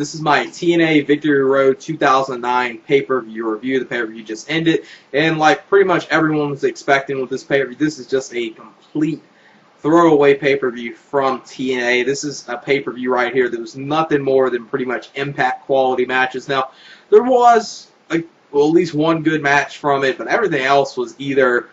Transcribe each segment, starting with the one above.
This is my TNA Victory Road 2009 pay-per-view review. The pay-per-view just ended, and like pretty much everyone was expecting with this pay-per-view, this is just a complete throwaway pay-per-view from TNA. This is a pay-per-view right here that was nothing more than pretty much Impact quality matches. Now, there was at least one good match from it, but everything else was either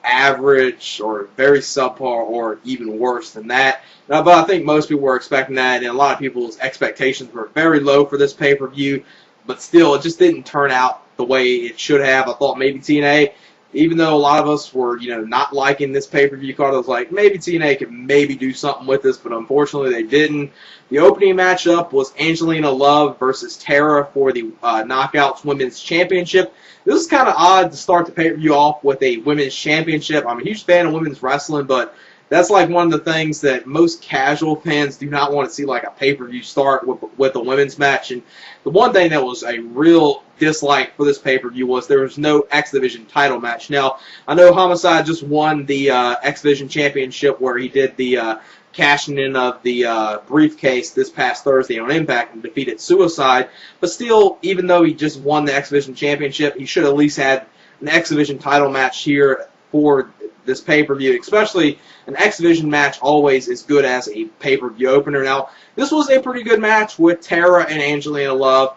average or very subpar or even worse than that. But I think most people were expecting that, and a lot of people's expectations were very low for this pay-per-view. But still, it just didn't turn out the way it should have. I thought maybe TNA, even though a lot of us were, not liking this pay-per-view card, I was like, maybe TNA could maybe do something with this, but unfortunately they didn't. The opening matchup was Angelina Love versus Tara for the Knockouts Women's Championship. This is kind of odd to start the pay-per-view off with a Women's Championship. I'm a huge fan of women's wrestling, but that's like one of the things that most casual fans do not want to see, like a pay-per-view start with a women's match. And the one thing that was a real dislike for this pay-per-view was there was no X Division title match. Now, I know Homicide just won the X Division Championship where he did the cashing in of the briefcase this past Thursday on Impact and defeated Suicide. But still, even though he just won the X Division Championship, he should at least had an X Division title match here for this pay-per-view. Especially an X Division match always is good as a pay-per-view opener. Now, this was a pretty good match with Tara and Angelina Love.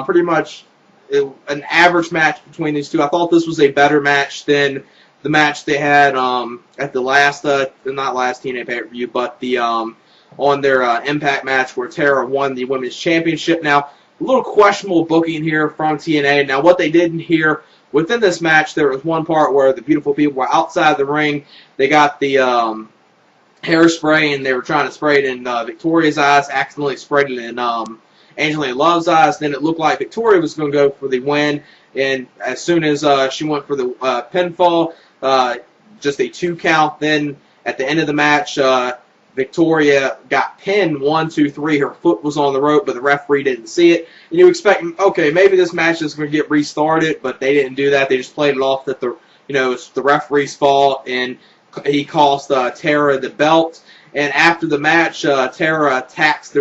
Pretty much an average match between these two. I thought this was a better match than the match they had at the last, not last TNA pay-per-view, but the on their Impact match where Tara won the Women's Championship. Now, a little questionable booking here from TNA. Now, what they did here within this match, there was one part where the beautiful people were outside the ring. They got the hairspray, and they were trying to spray it in Victoria's eyes, accidentally sprayed it in Angelina Love's eyes. Then it looked like Victoria was going to go for the win, and as soon as she went for the pinfall, just a 2 count. Then at the end of the match, Victoria got pinned 1, 2, 3. Her foot was on the rope, but the referee didn't see it. And you expect, okay, maybe this match is going to get restarted, but they didn't do that. They just played it off that it's the referee's fault, and he cost Tara the belt. And after the match, Tara attacks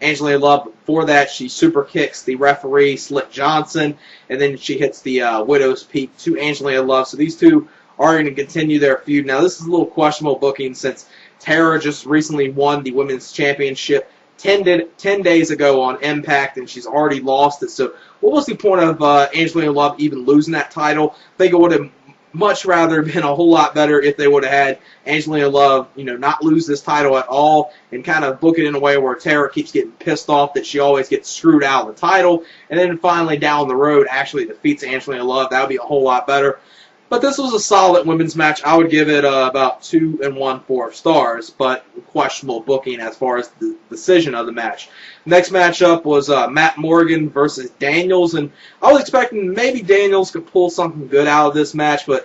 Angelina Love. Before that, she super kicks the referee, Slick Johnson, and then she hits the Widow's Peak to Angelina Love. So these two are going to continue their feud. Now, this is a little questionable booking since Tara just recently won the Women's Championship 10 days ago on Impact, and she's already lost it. So what was the point of Angelina Love even losing that title? I think it would have much rather been a whole lot better if they would have had Angelina Love, not lose this title at all and kind of book it in a way where Tara keeps getting pissed off that she always gets screwed out of the title, and then finally down the road actually defeats Angelina Love. That would be a whole lot better. But this was a solid women's match. I would give it about 2 1/4 stars, but questionable booking as far as the decision of the match. Next matchup was Matt Morgan versus Daniels, and I was expecting maybe Daniels could pull something good out of this match, but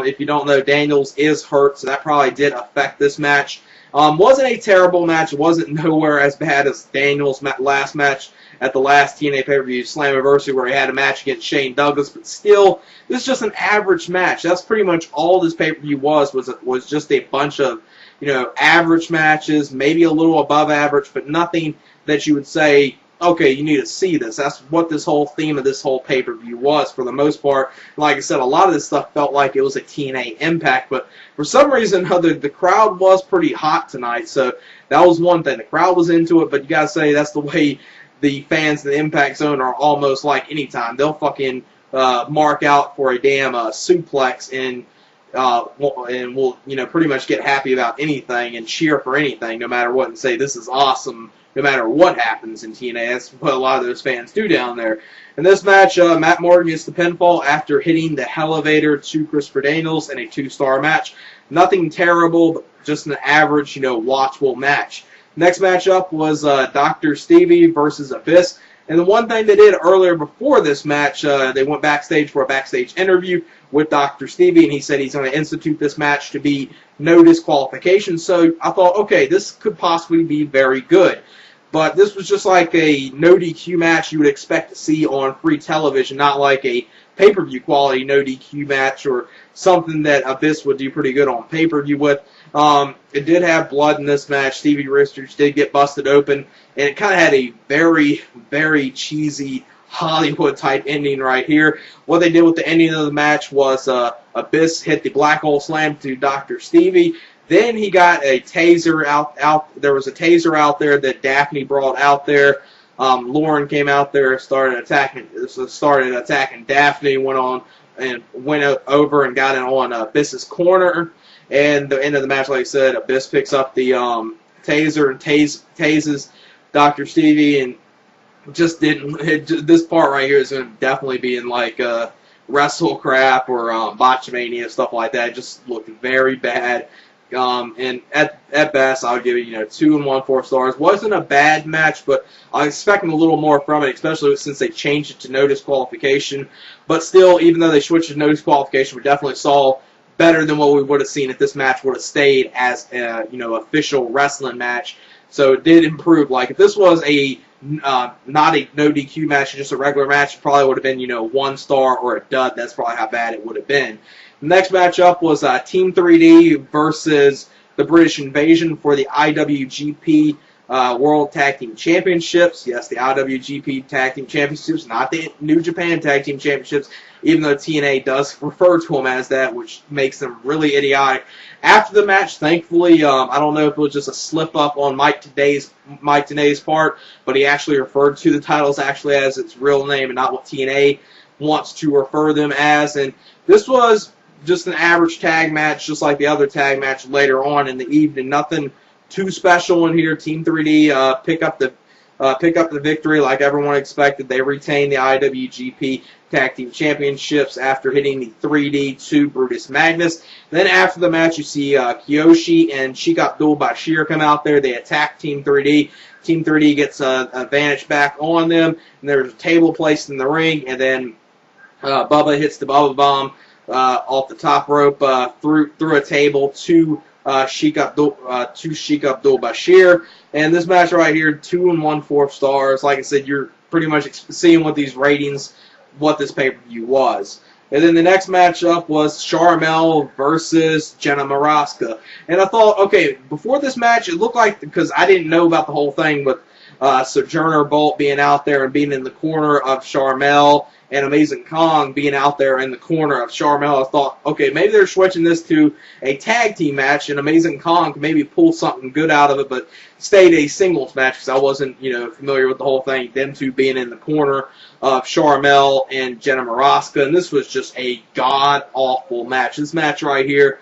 if you don't know, Daniels is hurt, so that probably did affect this match. Wasn't a terrible match. It wasn't nowhere as bad as Daniels' last match at the last TNA pay-per-view, Slammiversary, where he had a match against Shane Douglas, but still, this is just an average match. That's pretty much all this pay-per-view was just a bunch of, average matches, maybe a little above average, but nothing that you would say, okay, you need to see this. That's what this whole theme of this whole pay-per-view was for the most part. Like I said, a lot of this stuff felt like it was a TNA Impact, but for some reason or other, the crowd was pretty hot tonight, so that was one thing. The crowd was into it, but you gotta say that's the way the fans in the Impact Zone are almost like anytime. They'll fucking mark out for a damn suplex and will pretty much get happy about anything and cheer for anything no matter what and say this is awesome no matter what happens in TNA. That's what a lot of those fans do down there. In this match, Matt Morgan gets the pinfall after hitting the elevator to Christopher Daniels in a 2-star match. Nothing terrible, but just an average, watchable match. Next matchup was Dr. Stevie versus Abyss. And the one thing they did earlier before this match, they went backstage for a backstage interview with Dr. Stevie, and he said he's going to institute this match to be no disqualification. So I thought, okay, this could possibly be very good. But this was just like a no DQ match you would expect to see on free television, not like a pay-per-view quality no DQ match or something that Abyss would do pretty good on pay-per-view with. It did have blood in this match. Stevie Richards did get busted open, and it kind of had a very, very cheesy Hollywood-type ending right here. What they did with the ending of the match was Abyss hit the black hole slam to Dr. Stevie. Then he got a taser out. There was a taser out there that Daphne brought out there. Lauren came out there, started attacking Daphne. Went over and got it on Abyss's corner. And the end of the match, like I said, Abyss picks up the taser and tases Dr. Stevie, and just didn't. This part right here is going to definitely be in like Wrestle Crap or Botchamania, stuff like that. It just looked very bad. And at best, I would give it 2 1/4 stars. Wasn't a bad match, but I was expecting a little more from it, especially since they changed it to no disqualification. But still, even though they switched to no disqualification, we definitely saw better than what we would have seen if this match would have stayed as a official wrestling match. So it did improve. Like if this was a not a no DQ match, just a regular match, it probably would have been 1 star or a dud. That's probably how bad it would have been. The next matchup was Team 3D versus the British Invasion for the IWGP World Tag Team Championships. Yes, the IWGP Tag Team Championships, not the New Japan Tag Team Championships, even though TNA does refer to them as that, which makes them really idiotic. After the match, thankfully, I don't know if it was just a slip-up on Mike Tenay's part, but he actually referred to the titles actually as its real name and not what TNA wants to refer them as. And this was just an average tag match, just like the other tag match later on in the evening. Nothing too special in here. Team 3D pick up the victory like everyone expected. They retain the IWGP Tag Team Championships after hitting the 3D to Brutus Magnus. Then after the match, you see Kiyoshi and Sheik Abdul Bashir come out there. They attack Team 3D. Team 3D gets a advantage back on them, and there's a table placed in the ring, and then Bubba hits the Bubba Bomb off the top rope through a table to Sheik Abdul Bashir. And this match right here, 2 1/4 stars. Like I said, you're pretty much seeing what these ratings, what this pay-per-view was. And then the next matchup was Sharmell versus Jenna Maraska. And I thought, okay, before this match, it looked like, because I didn't know about the whole thing with Sojourner Bolt being out there and being in the corner of Sharmell, and Amazing Kong being out there in the corner of Sharmell. I thought, okay, maybe they're switching this to a tag team match, and Amazing Kong could maybe pull something good out of it, but stayed a singles match because I wasn't, familiar with the whole thing. Them two being in the corner of Sharmell and Jenna Maraska, and this was just a god-awful match. This match right here,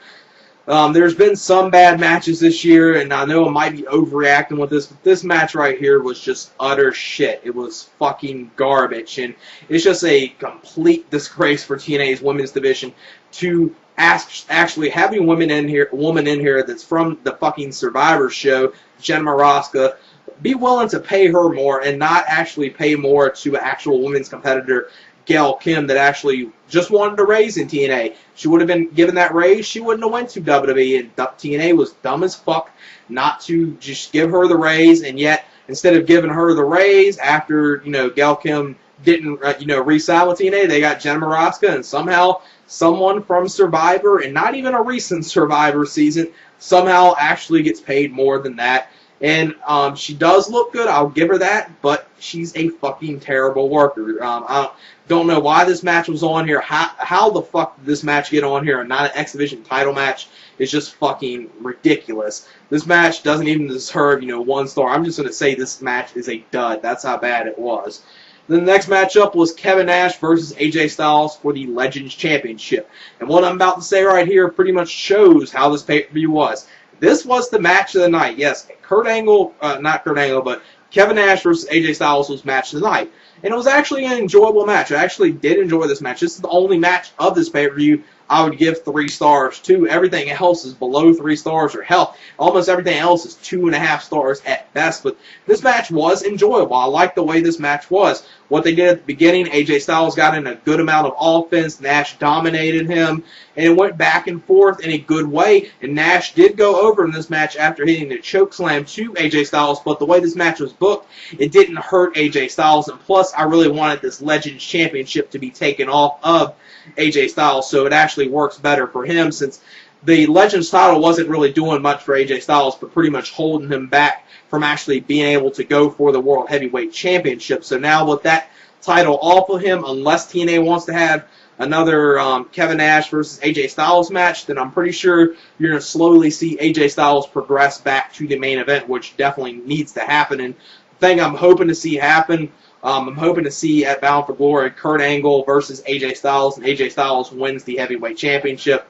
there's been some bad matches this year, and I know I might be overreacting with this, but this match right here was just utter shit. It was fucking garbage, and it's just a complete disgrace for TNA's women's division to actually having a woman in here that's from the fucking Survivor show, Jenna Maraska, be willing to pay her more and not actually pay more to an actual women's competitor, Gail Kim, that actually just wanted a raise in TNA. She would have been given that raise, she wouldn't have went to WWE, and TNA was dumb as fuck not to just give her the raise, and yet, instead of giving her the raise after, Gail Kim didn't, re-sign with TNA, they got Jenna Maraska, and somehow someone from Survivor, and not even a recent Survivor season, somehow actually gets paid more than that. And she does look good, I'll give her that, but she's a fucking terrible worker. I don't know why this match was on here. How the fuck did this match get on here and not an X Division title match? It's just fucking ridiculous. This match doesn't even deserve, 1 star. I'm just going to say this match is a dud. That's how bad it was. Then the next matchup was Kevin Nash versus AJ Styles for the Legends Championship. And what I'm about to say right here pretty much shows how this pay-per-view was. This was the match of the night. Yes, not Kurt Angle, but Kevin Nash versus AJ Styles was match of the night. And it was actually an enjoyable match. I actually did enjoy this match. This is the only match of this pay-per-view I would give 3 stars to. Everything else is below 3 stars, or hell, almost everything else is 2.5 stars at best. But this match was enjoyable. I liked the way this match was. What they did at the beginning, AJ Styles got in a good amount of offense. Nash dominated him, and it went back and forth in a good way. And Nash did go over in this match after hitting the choke slam to AJ Styles. But the way this match was booked, booked. It didn't hurt AJ Styles, and plus I really wanted this Legends Championship to be taken off of AJ Styles, so it actually works better for him since the Legends title wasn't really doing much for AJ Styles, but pretty much holding him back from actually being able to go for the World Heavyweight Championship. So now with that title off of him, unless TNA wants to have another Kevin Nash versus AJ Styles match, then I'm pretty sure you're going to slowly see AJ Styles progress back to the main event, which definitely needs to happen. And the thing I'm hoping to see happen, I'm hoping to see at Bound for Glory, Kurt Angle versus AJ Styles, and AJ Styles wins the Heavyweight Championship.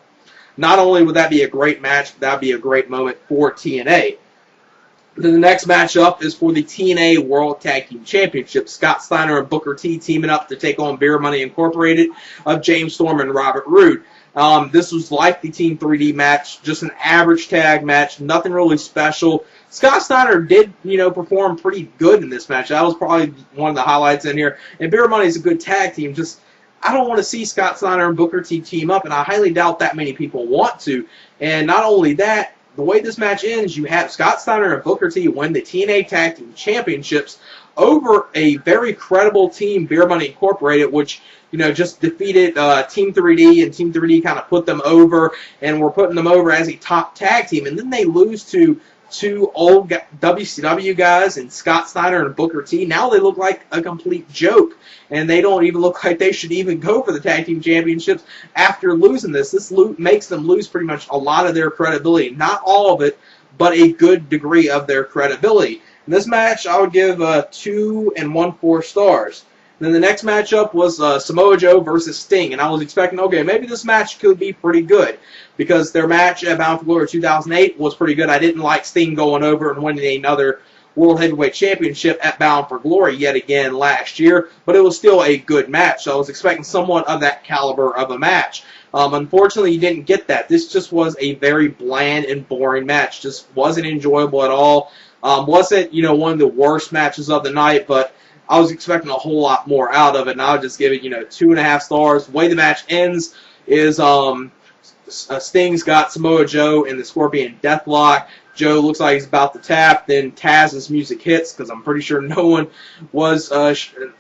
Not only would that be a great match, but that would be a great moment for TNA. Then the next matchup is for the TNA World Tag Team Championship. Scott Steiner and Booker T teaming up to take on Beer Money Incorporated of James Storm and Robert Roode. This was like the Team 3D match, just an average tag match, nothing really special. Scott Steiner did, perform pretty good in this match. That was probably one of the highlights in here. And Beer Money is a good tag team. Just, I don't want to see Scott Steiner and Booker T team up, and I highly doubt that many people want to. And not only that, the way this match ends, you have Scott Steiner and Booker T win the TNA Tag Team Championships over a very credible team, Beer Money Incorporated, which, just defeated Team 3D, and Team 3D kind of put them over, and were putting them over as a top tag team. And then they lose to two old WCW guys and Scott Steiner and Booker T. Now they look like a complete joke, and they don't even look like they should even go for the Tag Team Championships after losing this. This makes them lose pretty much a lot of their credibility. Not all of it, but a good degree of their credibility. In this match, I would give 2 1/4 stars. Then the next matchup was Samoa Joe versus Sting, and I was expecting, okay, maybe this match could be pretty good, because their match at Bound for Glory 2008 was pretty good. I didn't like Sting going over and winning another World Heavyweight Championship at Bound for Glory yet again last year, but it was still a good match, so I was expecting somewhat of that caliber of a match. Unfortunately, you didn't get that. This just was a very bland and boring match. Just wasn't enjoyable at all. Wasn't, one of the worst matches of the night, but I was expecting a whole lot more out of it, and I'll just give it, 2.5 stars. The way the match ends is Sting's got Samoa Joe in the Scorpion Deathlock. Joe looks like he's about to tap. Then Taz's music hits, because I'm pretty sure no one was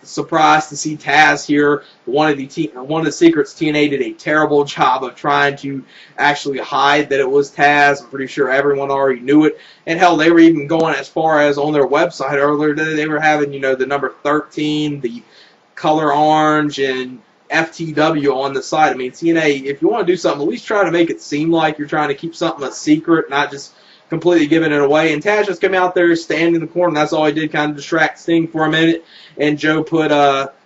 surprised to see Taz here. One of the secrets, TNA did a terrible job of trying to actually hide that it was Taz. I'm pretty sure everyone already knew it. And hell, they were even going as far as on their website earlier today, they were having, the number 13, the color orange, and FTW on the side. I mean, TNA, if you want to do something, at least try to make it seem like you're trying to keep something a secret, not just completely giving it away. And Taz just came out there, standing in the corner. That's all he did, kind of distract Sting for a minute. And Joe put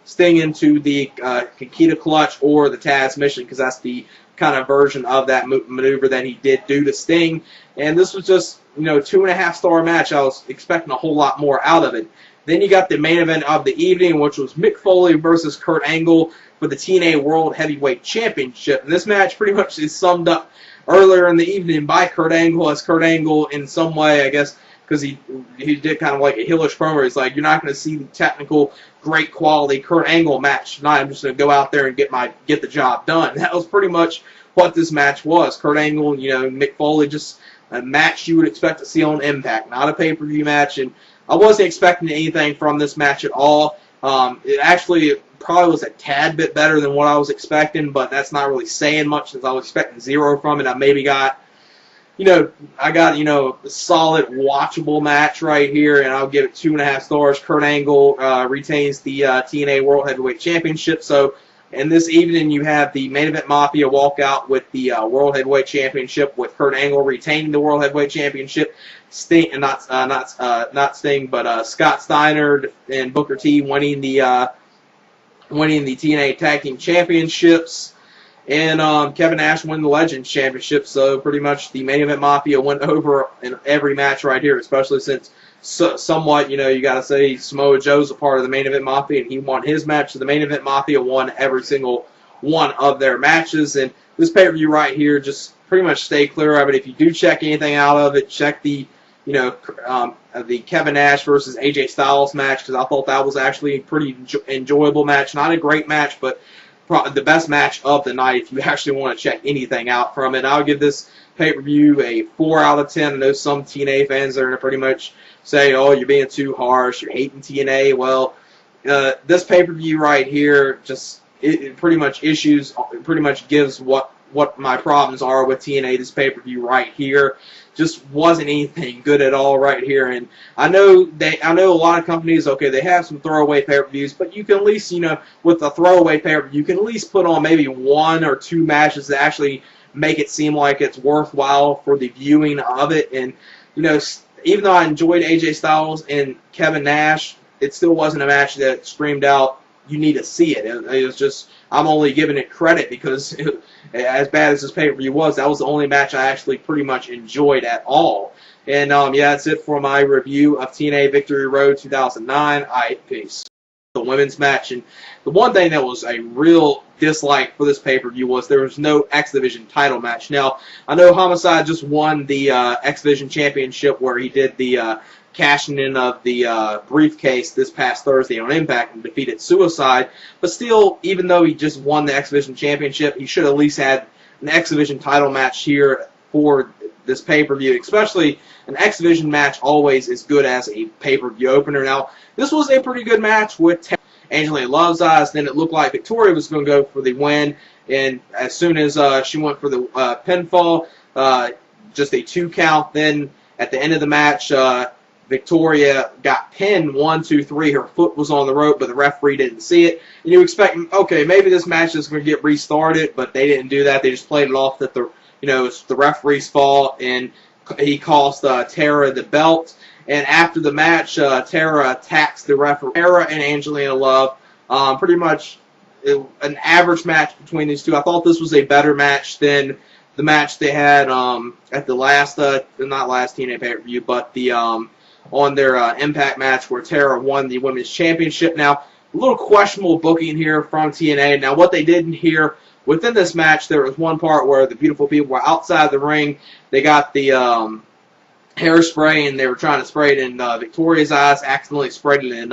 Sting into the Kikita Clutch or the Taz Mission, because that's the kind of version of that maneuver that he did do to Sting. And this was just, 2.5 star match. I was expecting a whole lot more out of it. Then you got the main event of the evening, which was Mick Foley versus Kurt Angle for the TNA World Heavyweight Championship. And this match pretty much is summed up earlier in the evening by Kurt Angle, as Kurt Angle, in some way, I guess, because he did kind of like a heelish promo. He's like, you're not going to see the technical, great quality Kurt Angle match tonight. I'm just going to go out there and get the job done. That was pretty much what this match was. Kurt Angle, Mick Foley, just a match you would expect to see on Impact, not a pay-per-view match. And I wasn't expecting anything from this match at all. It actually probably was a tad bit better than what I was expecting, but that's not really saying much, since I was expecting 0 from it. I maybe got, a solid, watchable match right here, and I'll give it 2.5 stars. Kurt Angle retains the TNA World Heavyweight Championship. So, in this evening, you have the Main Event Mafia walk out with the World Heavyweight Championship, with Kurt Angle retaining the World Heavyweight Championship. Sting, not Sting, but Scott Steiner and Booker T winning the TNA Tag Team Championships, and Kevin Nash winning the Legends Championship. So pretty much the Main Event Mafia went over in every match right here, especially since somewhat, you got to say Samoa Joe's a part of the Main Event Mafia, and he won his match. So the Main Event Mafia won every single one of their matches. And this pay-per-view right here, just pretty much stay clear of it. If you do check anything out of it, check the Kevin Nash versus AJ Styles match, because I thought that was actually a pretty enjoyable match. Not a great match, but probably the best match of the night if you actually want to check anything out from it. I'll give this pay-per-view a 4 out of 10. I know some TNA fans are pretty much say, oh, you're being too harsh, you're hating TNA. Well, this pay-per-view right here just it pretty much gives what my problems are with TNA. This pay-per-view right here just wasn't anything good at all right here. And I know a lot of companies, okay, they have some throwaway pay-per-views, but you can at least, with a throwaway pay-per-view, you can at least put on maybe 1 or 2 matches that actually make it seem like it's worthwhile for the viewing of it. And, even though I enjoyed AJ Styles and Kevin Nash, it still wasn't a match that screamed out, you need to see it. It was just, I'm only giving it credit because as bad as this pay-per-view was, that was the only match I actually pretty much enjoyed at all. And yeah, that's it for my review of TNA Victory Road 2009. Peace. The women's match, and the one thing that was a real dislike for this pay-per-view was there was no X Division title match. Now, I know Homicide just won the X Division Championship where he did the cashing in of the briefcase this past Thursday on Impact and defeated Suicide, but still, even though he just won the X Division Championship, he should at least had an X Division title match here for this pay-per-view, especially an X Division match always as good as a pay-per-view opener. Now, this was a pretty good match with Angelina Love's eyes. Then it looked like Victoria was going to go for the win, and as soon as she went for the pinfall, just a 2 count, then at the end of the match, Victoria got pinned 1, 2, 3. Her foot was on the rope, but the referee didn't see it. And you expect, okay, maybe this match is going to get restarted, but they didn't do that. They just played it off that it's the referee's fault, and he cost Tara the belt. And after the match, Tara attacks the referee. Tara and Angelina Love, pretty much an average match between these two. I thought this was a better match than the match they had at the last, not last TNA pay-per-view, but the on their Impact match where Tara won the Women's Championship. Now, a little questionable booking here from TNA. Now, what they did here within this match, there was one part where the beautiful people were outside the ring. They got the hairspray, and they were trying to spray it in Victoria's eyes, accidentally sprayed it in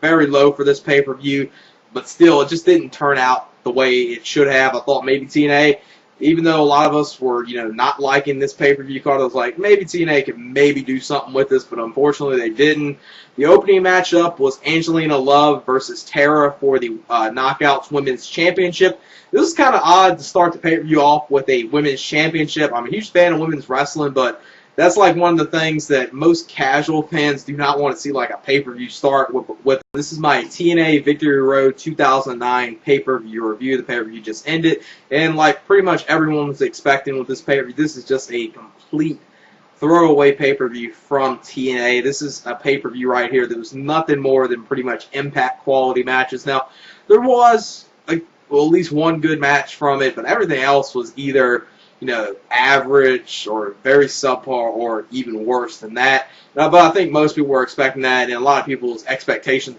very low for this pay-per-view, but still, it just didn't turn out the way it should have. I thought maybe TNA, even though a lot of us were, not liking this pay-per-view card, I was like, maybe TNA could maybe do something with this, but unfortunately they didn't. The opening matchup was Angelina Love versus Tara for the Knockouts Women's Championship. This is kind of odd to start the pay-per-view off with a Women's Championship. I'm a huge fan of women's wrestling, but that's like one of the things that most casual fans do not want to see, like a pay-per-view start with. This is my TNA Victory Road 2009 pay-per-view review. The pay-per-view just ended, and like pretty much everyone was expecting with this pay-per-view, this is just a complete throwaway pay-per-view from TNA. This is a pay-per-view right here that was nothing more than pretty much Impact quality matches. Now, there was at least one good match from it, but everything else was either average or very subpar or even worse than that. But I think most people were expecting that, and a lot of people's expectations